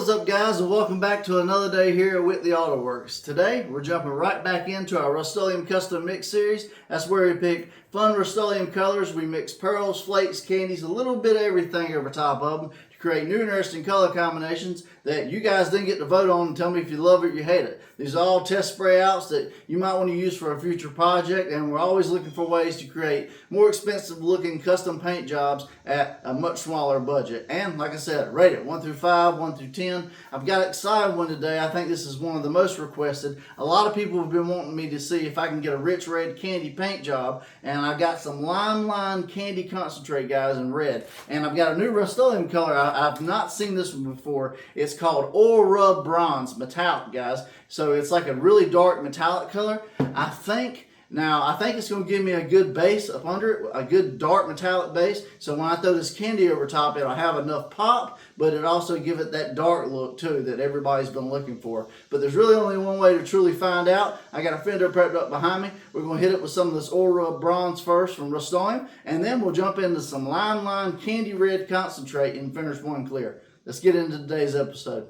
What's up, guys, and welcome back to another day here at Whitley Auto Works. Today we're jumping right back into our Rustoleum custom mix series. That's where we pick fun Rustoleum colors. We mix pearls, flakes, candies, a little bit of everything over top of them to create new interesting color combinations that you guys then get to vote on and tell me if you love it or you hate it. These are all test spray outs that you might want to use for a future project, and we're always looking for ways to create more expensive looking custom paint jobs at a much smaller budget. And like I said, rate it 1 through 5, 1 through 10. I've got an excited one today. I think this is one of the most requested. A lot of people have been wanting me to see if I can get a rich red candy paint job, and I've got some Line candy concentrate, guys, in red. And I've got a new Rustoleum color. I've not seen this one before. It's called Oil Rub Bronze Metallic, guys. So it's like a really dark metallic color. I think it's going to give me a good base up under it, a good dark metallic base. So when I throw this candy over top, it'll have enough pop, but it also give it that dark look too that everybody's been looking for. But there's really only one way to truly find out. I got a fender prepped up behind me. We're going to hit it with some of this Oil Rub Bronze first from Rustoleum, and then we'll jump into some Line Candy Red Concentrate in Finish 1 Clear. Let's get into today's episode.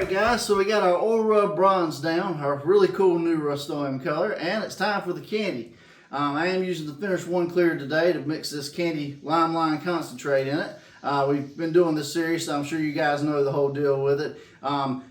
Guys, so we got our Oil Rub Bronze down, our really cool new Rustoleum color, and it's time for the candy. I am using the Finish 1 Clear today to mix this candy Line concentrate in it. We've been doing this series, so I'm sure you guys know the whole deal with it.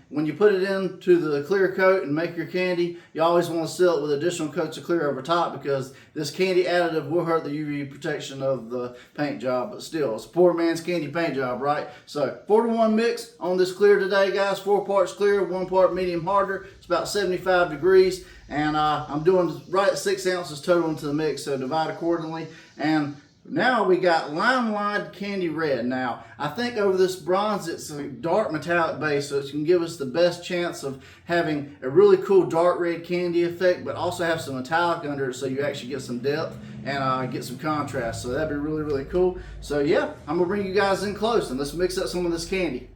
When you put it into the clear coat and make your candy, you always want to seal it with additional coats of clear over top, because this candy additive will hurt the UV protection of the paint job. But still, it's a poor man's candy paint job, right? So 4-to-1 mix on this clear today, guys. 4 parts clear, 1 part medium harder. It's about 75 degrees, and I'm doing right at 6 ounces total into the mix, so divide accordingly. And now we got Line Candy Red. Now, I think over this bronze, it's a dark metallic base, so it can give us the best chance of having a really cool dark red candy effect, but also have some metallic under it so you actually get some depth and get some contrast. So that'd be really, really cool. So yeah, I'm gonna bring you guys in close and let's mix up some of this candy.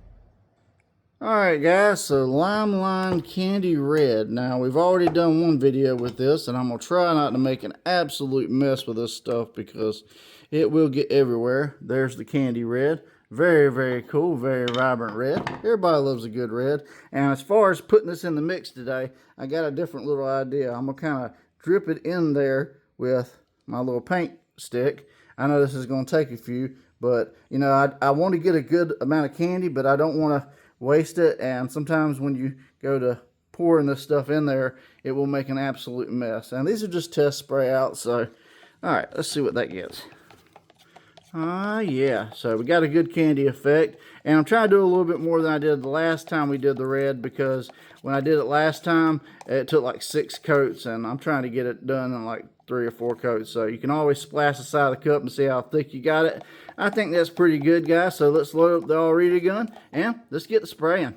Alright guys, so Line Candy Red. Now we've already done one video with this, and I'm going to try not to make an absolute mess with this stuff because it will get everywhere. There's the candy red. Very, very cool, very vibrant red. Everybody loves a good red. And as far as putting this in the mix today, I got a different little idea. I'm going to kind of drip it in there with my little paint stick. I know this is going to take a few, but you know, I want to get a good amount of candy, but I don't want to waste it, and sometimes when you go to pouring this stuff in there, it will make an absolute mess. And these are just test spray out, so alright, let's see what that gets. Yeah, so we got a good candy effect, and I'm trying to do a little bit more than I did the last time we did the red, because when I did it last time, it took like 6 coats, and I'm trying to get it done in like 3 or 4 coats. So you can always splash the side of the cup and see how thick you got it. I think that's pretty good, guys. So let's load up the all-ready gun and let's get the spraying.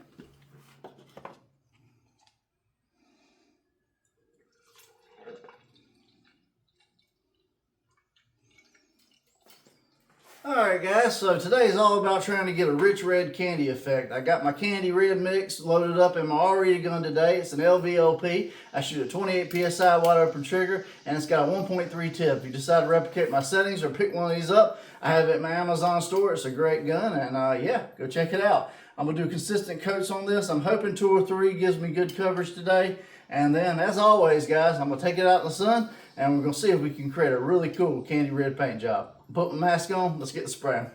Alright guys, so today is all about trying to get a rich red candy effect. I got my candy red mix loaded up in my all-ready gun today. It's an LVLP. I shoot a 28 PSI wide open trigger, and it's got a 1.3 tip. If you decide to replicate my settings or pick one of these up, I have it in my Amazon store. It's a great gun, and yeah, go check it out. I'm going to do consistent coats on this. I'm hoping 2 or 3 gives me good coverage today. And then, as always, guys, I'm going to take it out in the sun, and we're going to see if we can create a really cool candy red paint job. Put my mask on, let's get the spraying.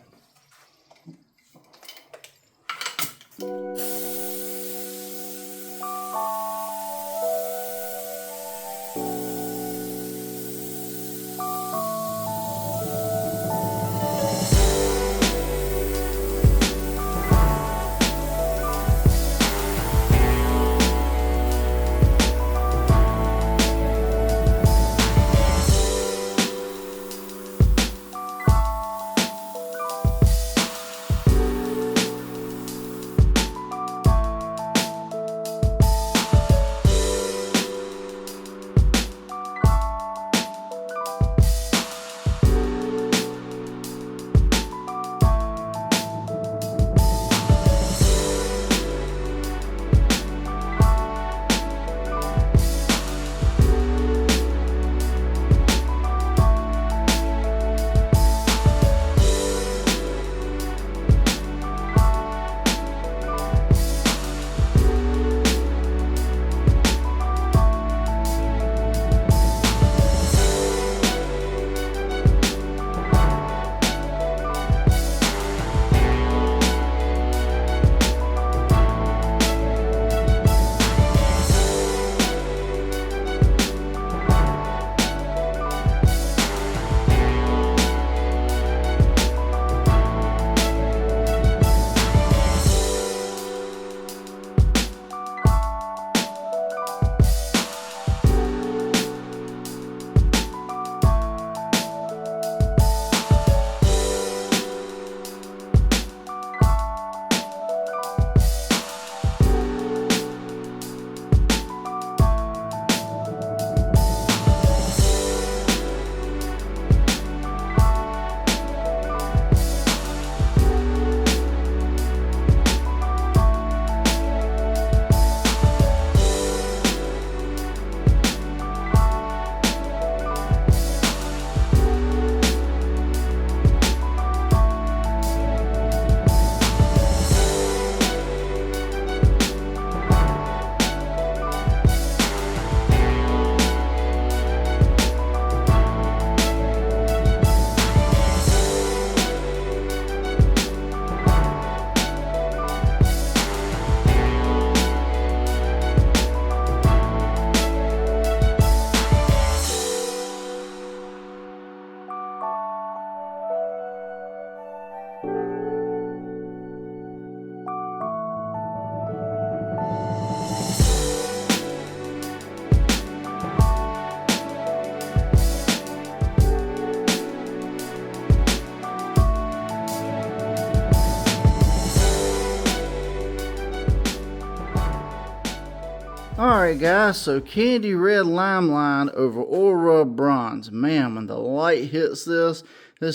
Alright guys, so candy red lime line over oil rub bronze. Man, when the light hits this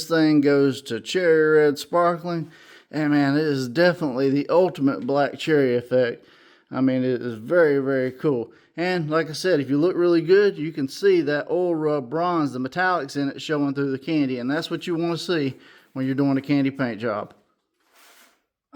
thing goes to cherry red sparkling. And man, it is definitely the ultimate black cherry effect. I mean, it is very, very cool. And like I said, if you look really good, you can see that oil rub bronze, the metallics in it showing through the candy. And that's what you want to see when you're doing a candy paint job.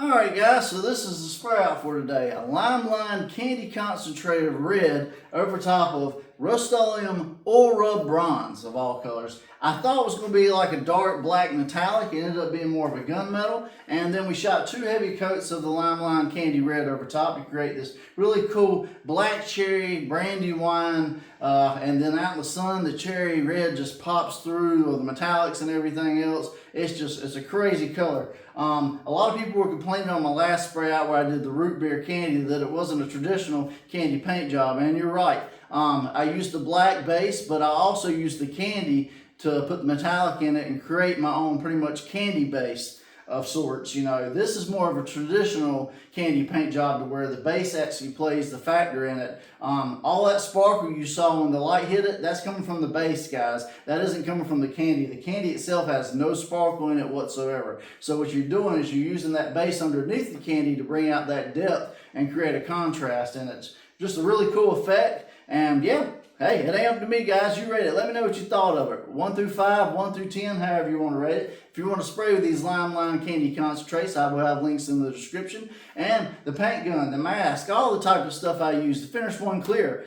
Alright guys, so this is the spray out for today. A lime line candy concentrate of red over top of Rustoleum oil rub bronze of all colors. I thought it was going to be like a dark black metallic. It ended up being more of a gunmetal. And then we shot 2 heavy coats of the lime line candy red over top to create this really cool black cherry brandy wine. And then out in the sun, the cherry red just pops through with the metallics and everything else. It's a crazy color. A lot of people were complaining on my last spray out where I did the root beer candy that it wasn't a traditional candy paint job, and you're right. I used the black base, but I also used the candy to put the metallic in it and create my own pretty much candy base of sorts. You know, this is more of a traditional candy paint job to where the base actually plays the factor in it. All that sparkle you saw when the light hit it, that's coming from the base, guys. That isn't coming from the candy. The candy itself has no sparkle in it whatsoever. So what you're doing is you're using that base underneath the candy to bring out that depth and create a contrast, and it's just a really cool effect. And yeah, hey, it ain't up to me, guys. You rate it. Let me know what you thought of it. 1 through 5, 1 through 10, however you want to rate it. If you want to spray with these lime line candy concentrates, I will have links in the description. And the paint gun, the mask, all the type of stuff I use. The Finish One Clear.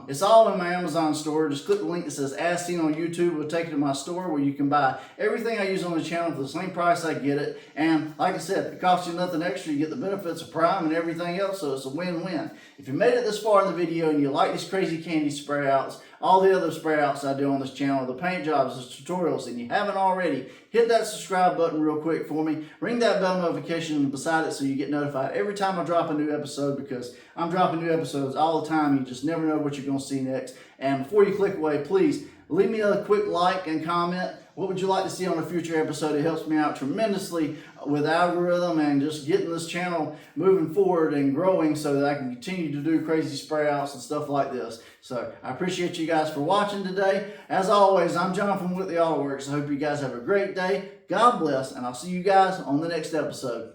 It's all in my Amazon store. Just click the link that says As Seen on YouTube. It'll take you to my store where you can buy everything I use on the channel for the same price I get it. And like I said, it costs you nothing extra. You get the benefits of Prime and everything else, so it's a win-win. If you made it this far in the video and you like these crazy candy spray outs, all the other spray outs I do on this channel, the paint jobs, the tutorials, and you haven't already, hit that subscribe button real quick for me. Ring that bell notification beside it so you get notified every time I drop a new episode, because I'm dropping new episodes all the time. You just never know what you're going to see next. And before you click away, please leave me a quick like and comment. What would you like to see on a future episode? It helps me out tremendously with algorithm and just getting this channel moving forward and growing so that I can continue to do crazy spray outs and stuff like this. So I appreciate you guys for watching today. As always, I'm John from WHITLEY Autoworks. I hope you guys have a great day. God bless, and I'll see you guys on the next episode.